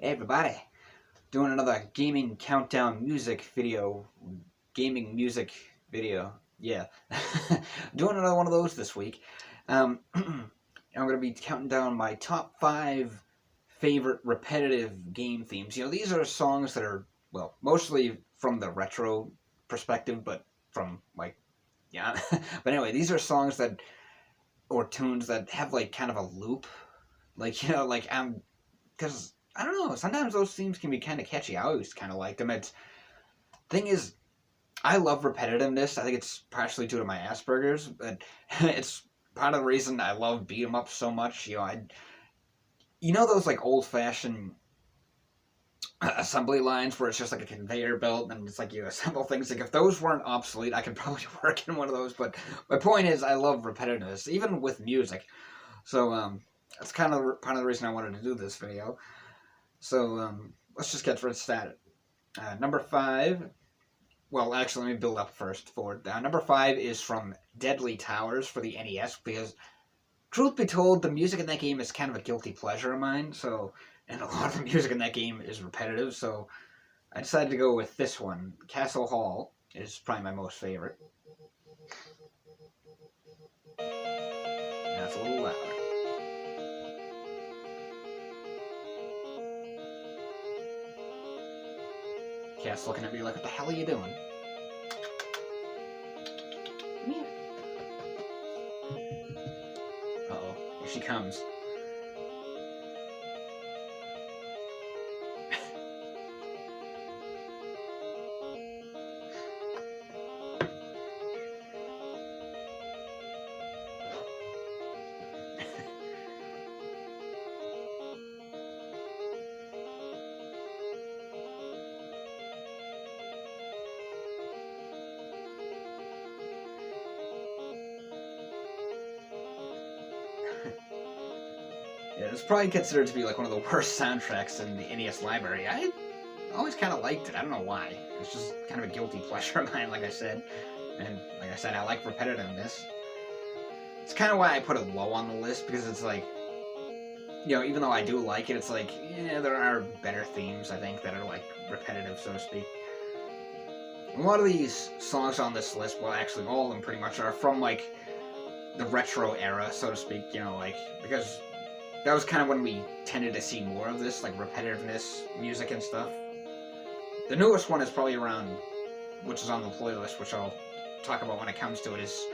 Hey everybody, doing another gaming countdown music video. Gaming music video. Yeah. Doing another one of those this week. I'm going to be counting down my top 5 favorite repetitive game themes. These are songs that are, well, mostly from the retro perspective, but from, like, yeah. But anyway, these are songs that, or tunes that have, like, kind of a loop. Like, because I don't know. Sometimes those themes can be kind of catchy. I always kind of like them. Thing is, I love repetitiveness. I think it's partially due to my Asperger's, but it's part of the reason I love beat 'em up so much. Those like old fashioned assembly lines where it's just like a conveyor belt and it's like you assemble things. Like if those weren't obsolete, I could probably work in one of those. But my point is, I love repetitiveness, even with music. So that's kind of part of the reason I wanted to do this video. So let's just get started. Number 5. Well, actually, let me build up first for it. Number 5 is from Deadly Towers for the NES because, truth be told, the music in that game is kind of a guilty pleasure of mine. And a lot of the music in that game is repetitive. So I decided to go with this one. Castle Hall is probably my most favorite. That's a little louder. Cat's looking at me like, what the hell are you doing? Come here. Uh-oh. Here she comes. Yeah, it's probably considered to be like one of the worst soundtracks in the NES library. I always kind of liked it. I don't know why. It's just kind of a guilty pleasure of mine, like I said. And like I said, I like repetitiveness. It's kind of why I put it low on the list because it's like, even though I do like it, it's like, yeah, there are better themes, I think, that are like repetitive, so to speak. A lot of these songs on this list, well, actually, all of them pretty much are from like the retro era, so to speak, because that was kind of when we tended to see more of this, like repetitiveness music and stuff. The newest one is probably around, which is on the playlist, which I'll talk about when it comes to it, is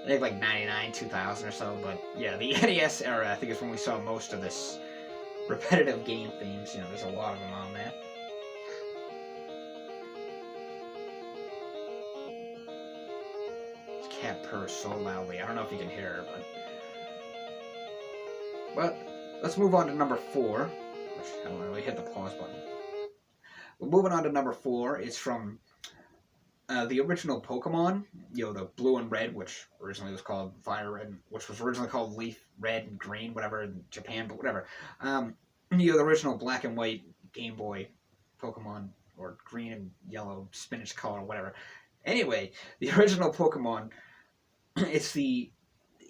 I think like 99, 2000 or so. But yeah, the NES era, I think, is when we saw most of this repetitive game themes. There's a lot of them on there. This cat purrs so loudly. I don't know if you can hear her, but let's move on to number 4. Which I don't really hit the pause button. We're moving on to number 4. It's from the original Pokemon, the blue and red, which originally was called Fire Red, which was originally called Leaf Red and Green, whatever, in Japan, but whatever. The original black and white Game Boy Pokemon, or green and yellow spinach color, whatever. Anyway, the original Pokemon,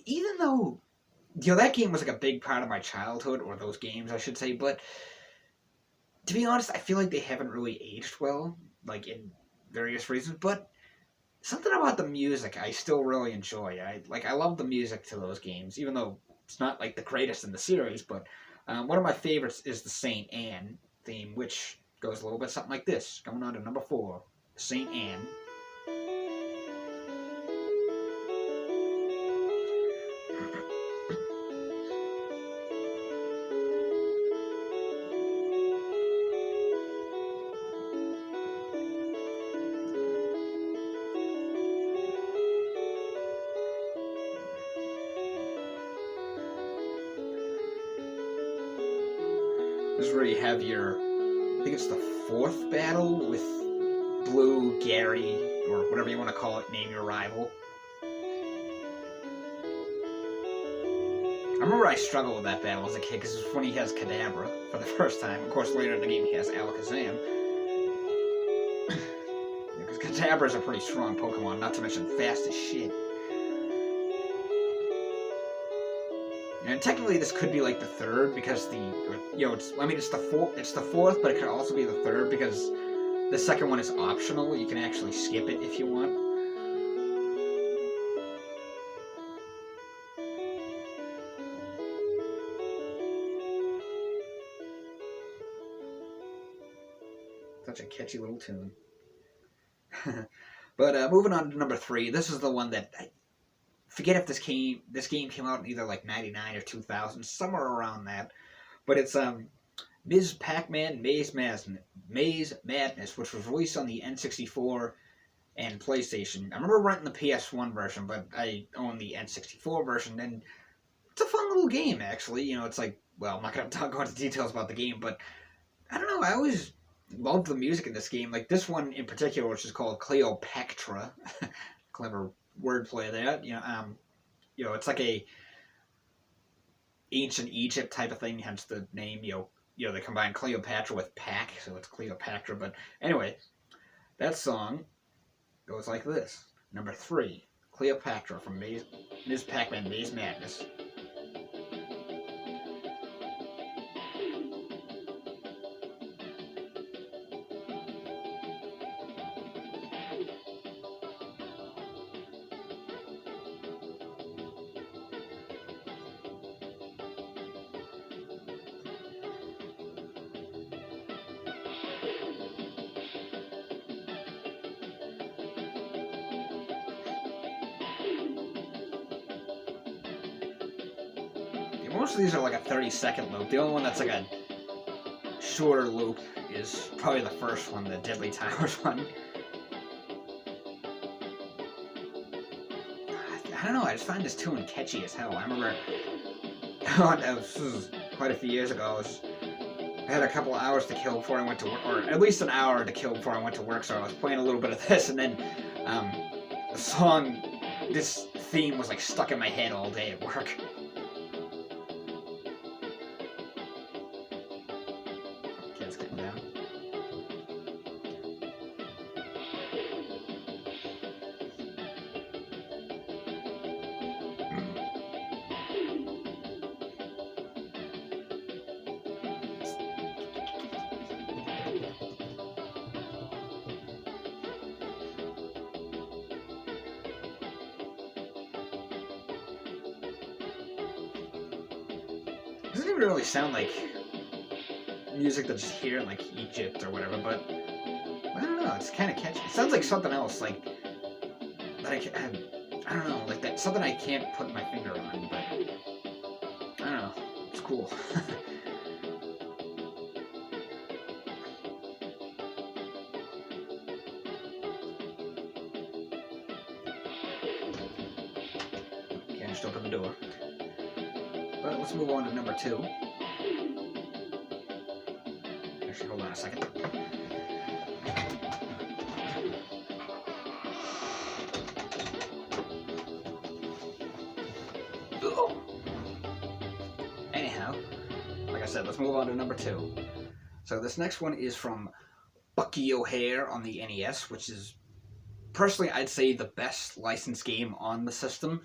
even though, that game was like a big part of my childhood, or those games, I should say, but to be honest, I feel like they haven't really aged well, like in various reasons, but something about the music I still really enjoy. I love the music to those games, even though it's not like the greatest in the series. But one of my favorites is the Saint Anne theme, which goes a little bit something like this. Going on to number 4, Saint Anne. This is where you have I think it's the 4th battle with Blue, Gary, or whatever you want to call it, name your rival. I remember I struggled with that battle as a kid because it's when he has Kadabra for the first time. Of course, later in the game he has Alakazam. Because Kadabra is a pretty strong Pokemon, not to mention fast as shit. And technically, this could be like the third because it's the fourth, but it could also be the third because the second one is optional. You can actually skip it if you want. Such a catchy little tune. But moving on to number 3, this is the one that I forget if this game came out in either like 99 or 2000, somewhere around that. But it's Ms. Pacman Maze Madness, which was released on the N64 and PlayStation. I remember renting the PS1 version, but I own the N64 version, and it's a fun little game, actually. You know, it's like, well, I'm not going to go into details about the game, but I don't know, I always loved the music in this game. Like this one in particular, which is called Cleopatra. Clever wordplay there. It's like a ancient Egypt type of thing, hence the name. They combine Cleopatra with Pac, so it's Cleopatra. But anyway, that song goes like this. Number 3, Cleopatra from Ms. Pacman Maze Madness. Most of these are like a 30-second loop. The only one that's like a shorter loop is probably the first one, the Deadly Towers one. I don't know, I just find this tune catchy as hell. I remember, this was quite a few years ago, I had a couple of hours to kill before I went to work, or at least an hour to kill before I went to work, so I was playing a little bit of this, and then this theme was like stuck in my head all day at work. Doesn't even really sound like music that you hear in like Egypt or whatever, but I don't know, it's kind of catchy. It sounds like something else, like that I don't know, like that something I can't put my finger on, but I don't know, it's cool. Okay, I just opened the door. But let's move on to number 2. Actually, hold on a second. Anyhow, like I said, let's move on to number 2. So this next one is from Bucky O'Hare on the NES, which is, personally, I'd say the best licensed game on the system.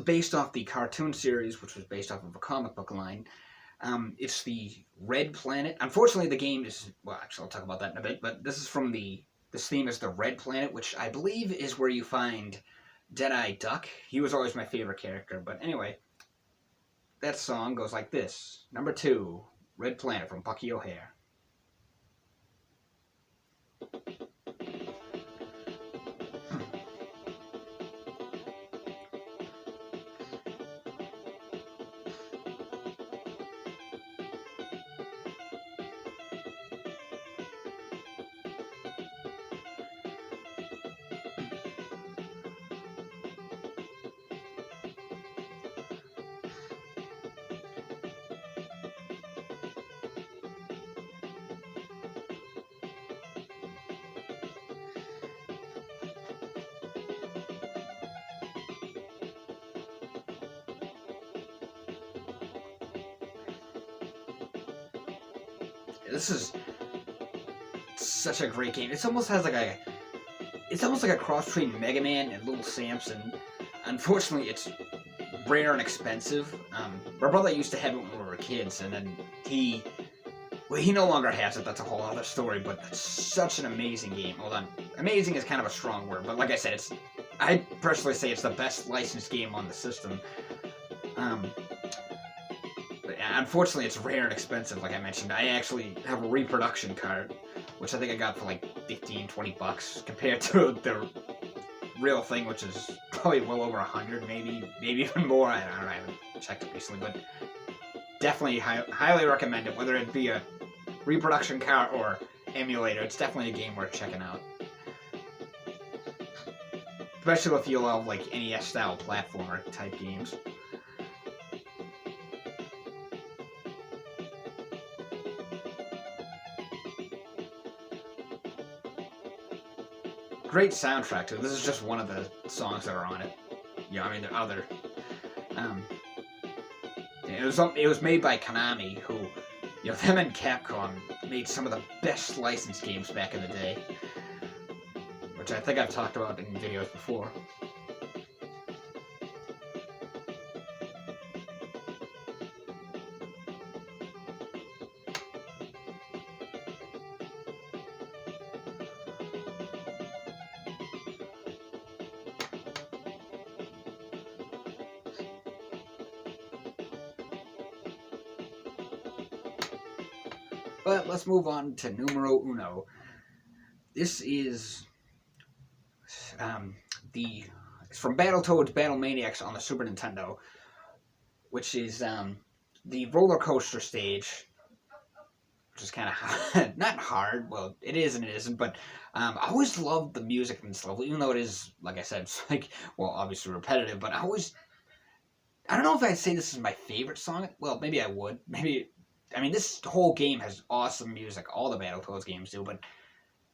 Based off the cartoon series, which was based off of a comic book line. It's the Red Planet. Unfortunately, the game is, well, actually, I'll talk about that in a bit, but this theme is the Red Planet, which I believe is where you find Deadeye Duck. He was always my favorite character, but anyway, that song goes like this. Number 2, Red Planet from Bucky O'Hare. This is such a great game. It's almost like a cross between Mega Man and Little Samson. Unfortunately, it's rare and expensive. My brother used to have it when we were kids, and then he no longer has it. That's a whole other story. But it's such an amazing game. Hold on, amazing is kind of a strong word, but like I said, I personally say it's the best licensed game on the system. But unfortunately, it's rare and expensive, like I mentioned. I actually have a reproduction card, which I think I got for like 15, 20 bucks, compared to the real thing, which is probably well over 100, maybe even more. I don't know, I haven't checked it recently, but definitely highly recommend it, whether it be a reproduction card or emulator. It's definitely a game worth checking out. Especially if you love like NES-style platformer type games. Great soundtrack too. This is just one of the songs that are on it. Yeah, I mean there are other. It was made by Konami, who, them and Capcom made some of the best licensed games back in the day, which I think I've talked about in videos before. But let's move on to numero uno. This is it's from Battletoads Battle Maniacs on the Super Nintendo, which is the roller coaster stage, which is kind of not hard. Well, it is and it isn't, but I always loved the music in this level, even though it is, like I said, it's like, well, obviously repetitive, but I don't know if I'd say this is my favorite song. Well, maybe I would. This whole game has awesome music. All the Battletoads games do, but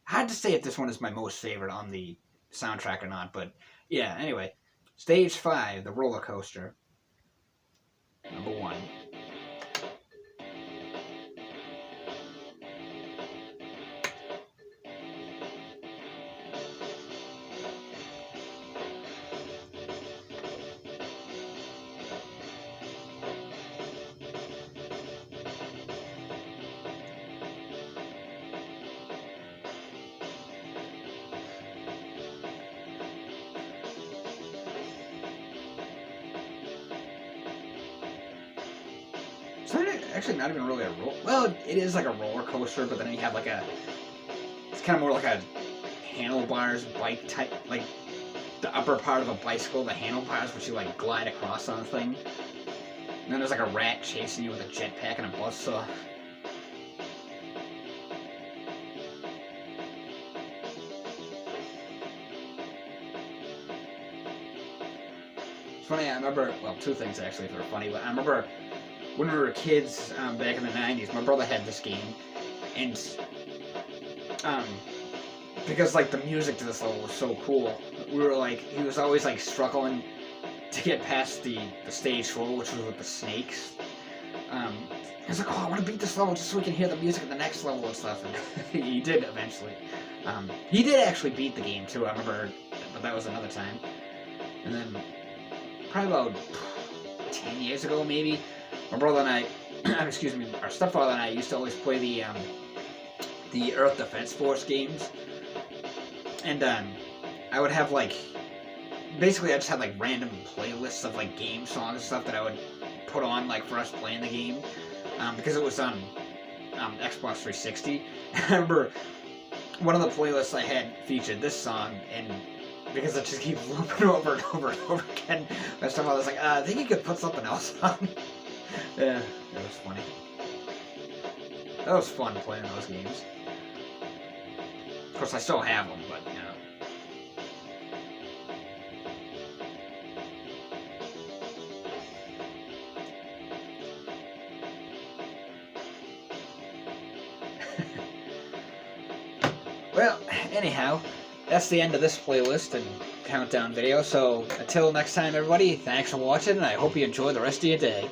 hard to say if this one is my most favorite on the soundtrack or not. But yeah, anyway, Stage 5, the roller coaster, number 1. It's actually not even really a roller. Well, it is like a roller coaster, but then you have it's kind of more like a handlebars bike type, like the upper part of a bicycle, the handlebars, which you like glide across on the thing. And then there's like a rat chasing you with a jetpack and a buzzsaw. It's funny, I remember, well, two things actually that are funny, but I remember when we were kids, back in the 90s, my brother had this game, and, because, like, the music to this level was so cool, we were, like, he was always, like, struggling to get past the stage 4, which was with the snakes. He was like, oh, I want to beat this level just so we can hear the music at the next level and stuff, and he did eventually. He did actually beat the game, too, I remember, but that was another time. And then, probably about 10 years ago, maybe, my brother and I, excuse me, our stepfather and I used to always play the Earth Defense Force games, and I would have basically I just had like random playlists of like game songs and stuff that I would put on like for us playing the game, because it was on Xbox 360. I remember one of the playlists I had featured this song, and because it just keeps looping over and over and over again, my stepfather was like, I think you could put something else on. Yeah, that was funny. That was fun playing those games. Of course, I still have them, but, you know. Well, anyhow, that's the end of this playlist and countdown video, so until next time, everybody, thanks for watching, and I hope you enjoy the rest of your day.